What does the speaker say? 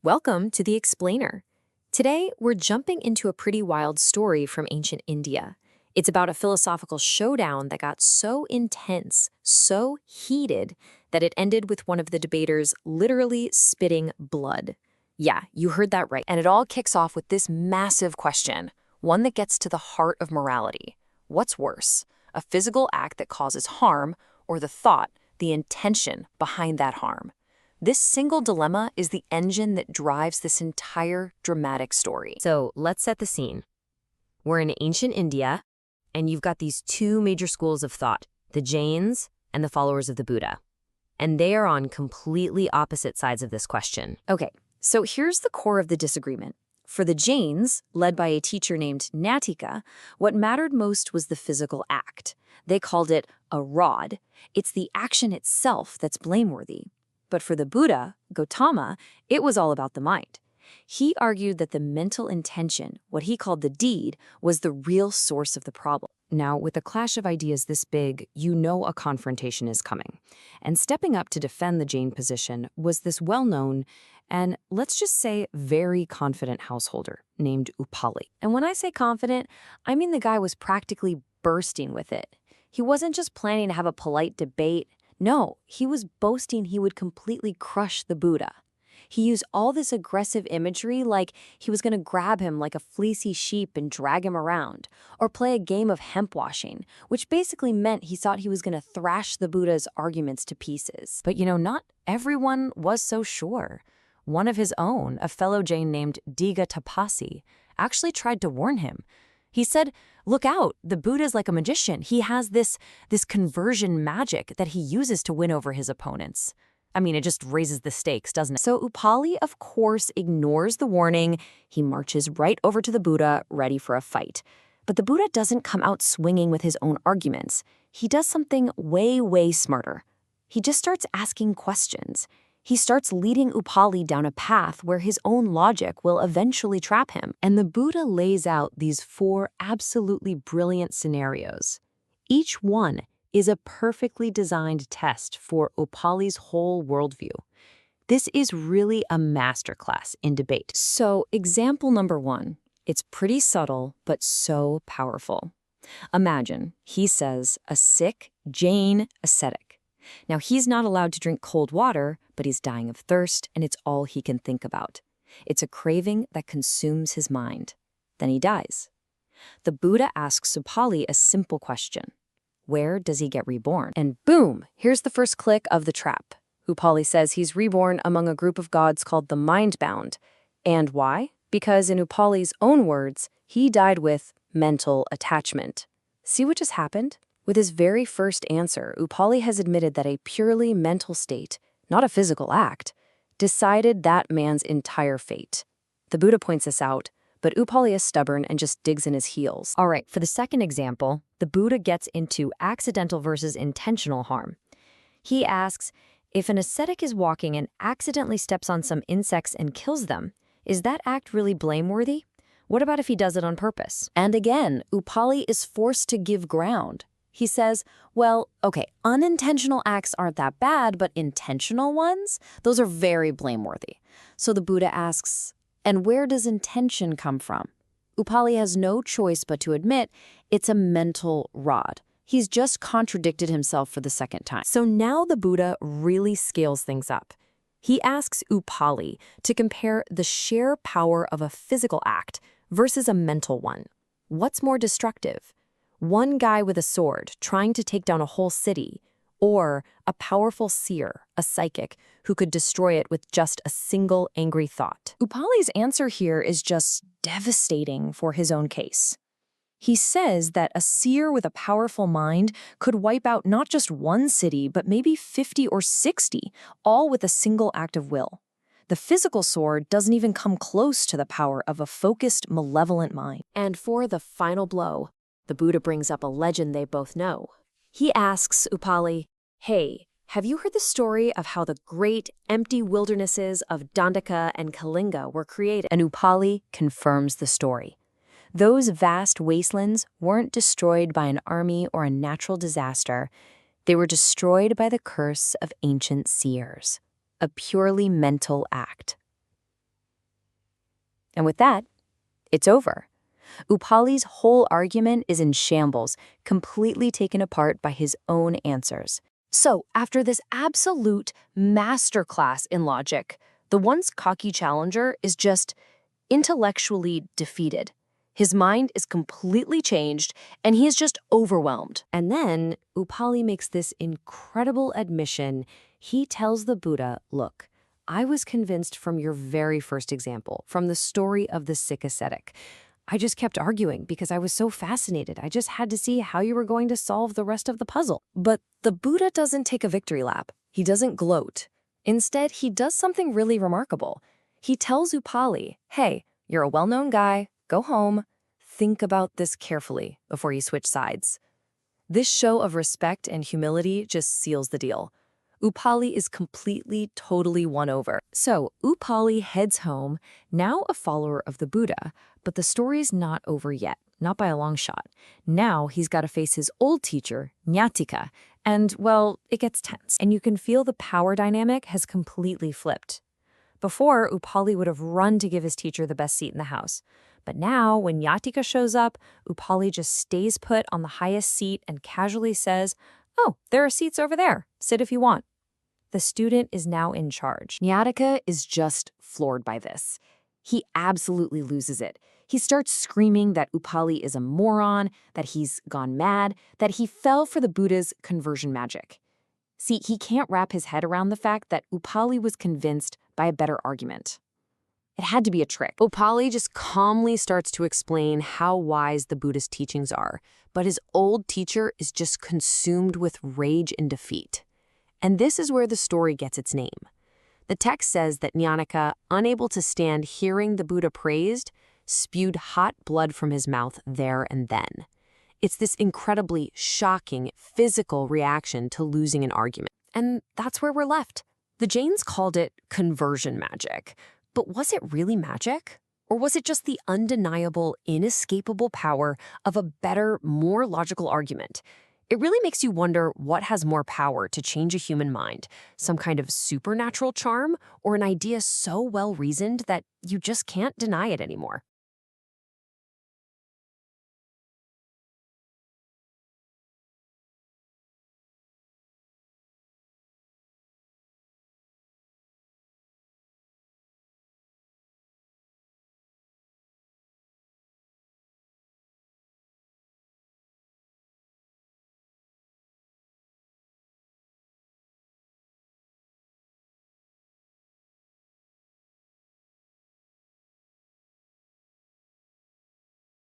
Welcome to The Explainer. Today, we're jumping into a pretty wild story from ancient India. It's about a philosophical showdown that got so intense, so heated, that it ended with one of the debaters literally spitting blood. Yeah, you heard that right. And it all kicks off with this massive question, one that gets to the heart of morality. What's worse, a physical act that causes harm, or the thought, the intention behind that harm? This single dilemma is the engine that drives this entire dramatic story. So let's set the scene. We're in ancient India, and you've got these two major schools of thought, the Jains and the followers of the Buddha. And they are on completely opposite sides of this question. Okay, so here's the core of the disagreement. For the Jains, led by a teacher named Natika, what mattered most was the physical act. They called it a rod. It's the action itself that's blameworthy. But for the Buddha, Gautama, it was all about the mind. He argued that the mental intention, what he called the deed, was the real source of the problem. Now, with a clash of ideas this big, you know a confrontation is coming. And stepping up to defend the Jain position was this well-known and, let's just say, very confident householder named Upali. And when I say confident, I mean the guy was practically bursting with it. He wasn't just planning to have a polite debate. No, he was boasting he would completely crush the Buddha. He used all this aggressive imagery like he was going to grab him like a fleecy sheep and drag him around, or play a game of hemp washing, which basically meant he thought he was going to thrash the Buddha's arguments to pieces. But not everyone was so sure. One of his own, a fellow Jain named Diga Tapasi, actually tried to warn him. He said, look out, the Buddha's like a magician. He has this conversion magic that he uses to win over his opponents. I mean, it just raises the stakes, doesn't it? So Upali, of course, ignores the warning. He marches right over to the Buddha, ready for a fight. But the Buddha doesn't come out swinging with his own arguments. He does something way, way smarter. He just starts asking questions. He starts leading Upali down a path where his own logic will eventually trap him. And the Buddha lays out these 4 absolutely brilliant scenarios. Each one is a perfectly designed test for Upali's whole worldview. This is really a masterclass in debate. So, example number 1. It's pretty subtle, but so powerful. Imagine, he says, a sick Jain ascetic. Now, he's not allowed to drink cold water, but he's dying of thirst, and it's all he can think about. It's a craving that consumes his mind. Then he dies. The Buddha asks Upali a simple question. Where does he get reborn? And boom, here's the first click of the trap. Upali says he's reborn among a group of gods called the mind-bound. And why? Because in Upali's own words, he died with mental attachment. See what just happened? With his very first answer, Upali has admitted that a purely mental state, not a physical act, decided that man's entire fate. The Buddha points this out, but Upali is stubborn and just digs in his heels. All right, for the second example, the Buddha gets into accidental versus intentional harm. He asks, if an ascetic is walking and accidentally steps on some insects and kills them, is that act really blameworthy? What about if he does it on purpose? And again, Upali is forced to give ground. He says, well, okay, unintentional acts aren't that bad, but intentional ones, those are very blameworthy. So the Buddha asks, and where does intention come from? Upali has no choice but to admit it's a mental rod. He's just contradicted himself for the second time. So now the Buddha really scales things up. He asks Upali to compare the sheer power of a physical act versus a mental one. What's more destructive? One guy with a sword trying to take down a whole city, or a powerful seer, a psychic, who could destroy it with just a single angry thought? Upali's answer here is just devastating for his own case. He says that a seer with a powerful mind could wipe out not just one city, but maybe 50 or 60, all with a single act of will. The physical sword doesn't even come close to the power of a focused, malevolent mind. And for the final blow, the Buddha brings up a legend they both know. He asks Upali, hey, have you heard the story of how the great empty wildernesses of Dandaka and Kalinga were created? And Upali confirms the story. Those vast wastelands weren't destroyed by an army or a natural disaster. They were destroyed by the curse of ancient seers, a purely mental act. And with that, it's over. Upali's whole argument is in shambles, completely taken apart by his own answers. So, after this absolute masterclass in logic, the once cocky challenger is just intellectually defeated. His mind is completely changed, and he is just overwhelmed. And then Upali makes this incredible admission. He tells the Buddha, look, I was convinced from your very first example, from the story of the sick ascetic. I just kept arguing because I was so fascinated. I just had to see how you were going to solve the rest of the puzzle. But the Buddha doesn't take a victory lap. He doesn't gloat. Instead, he does something really remarkable. He tells Upali, hey, you're a well-known guy, go home, think about this carefully before you switch sides. This show of respect and humility just seals the deal. Upali is completely, totally won over. So Upali heads home, now a follower of the Buddha, but the story's not over yet, not by a long shot. Now he's got to face his old teacher, Nyatika, and, well, it gets tense. And you can feel the power dynamic has completely flipped. Before, Upali would have run to give his teacher the best seat in the house. But now, when Nyatika shows up, Upali just stays put on the highest seat and casually says, oh, there are seats over there. Sit if you want. The student is now in charge. Nyatika is just floored by this. He absolutely loses it. He starts screaming that Upali is a moron, that he's gone mad, that he fell for the Buddha's conversion magic. See, he can't wrap his head around the fact that Upali was convinced by a better argument. It had to be a trick. Upali just calmly starts to explain how wise the Buddha's teachings are, but his old teacher is just consumed with rage and defeat. And this is where the story gets its name. The text says that Nyatika, unable to stand hearing the Buddha praised, spewed hot blood from his mouth there and then. It's this incredibly shocking physical reaction to losing an argument. And that's where we're left. The Jains called it conversion magic. But was it really magic? Or was it just the undeniable, inescapable power of a better, more logical argument? It really makes you wonder what has more power to change a human mind, some kind of supernatural charm or an idea so well-reasoned that you just can't deny it anymore.